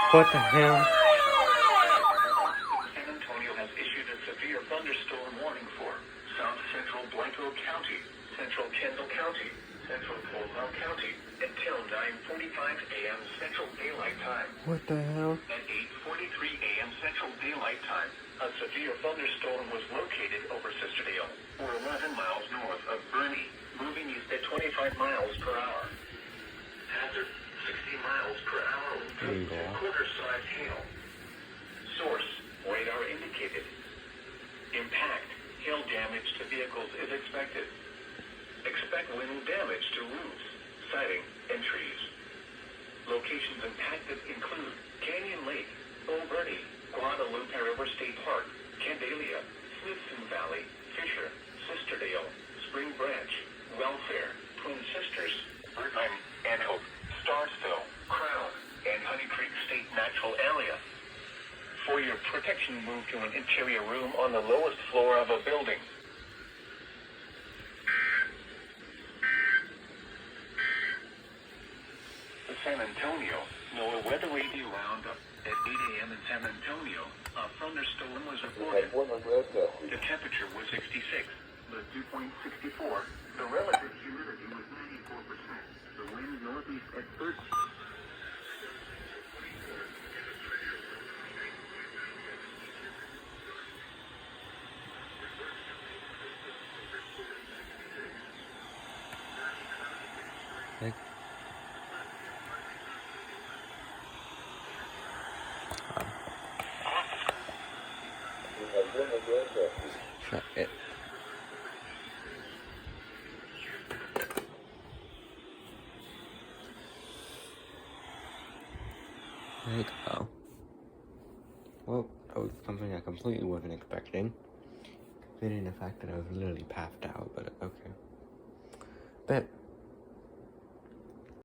What the hell? San Antonio has issued a severe thunderstorm warning for South Central Blanco County, Central Kendall County, Central Coldwell County, until 9:45 a.m. Central Daylight Time. What the hell? At 8:43 a.m. Central Daylight Time, a severe thunderstorm was located over Sisterdale, or 11 miles north of Bernie, moving east at 25 miles per hour. Hazard, 60 miles per hour with quarter-size hail. Source, radar indicated. Impact, hail damage to vehicles is expected. Expect wind damage to roofs, siding, and trees. Locations impacted include Canyon Lake, Old Bernie, Guadalupe River State Park, Candelia, Smithson Valley, Fisher, Sisterdale, Spring Branch, Welfare, Twin Sisters, Irvine, Antelope, Starsville, Crown, and Honey Creek State Natural Area. For your protection, move to an interior room on the lowest floor of a building. San Antonio, NOAA Weather Radio Roundup. At 8 a.m. in San Antonio, a thunderstorm was reported. The temperature was 66, the dew point 64. The relative humidity was 94%. The wind northeast at 30. Heck. Shut it. Right, oh. Well, that was something I completely wasn't expecting. Considering the fact that I was literally passed out, but okay. But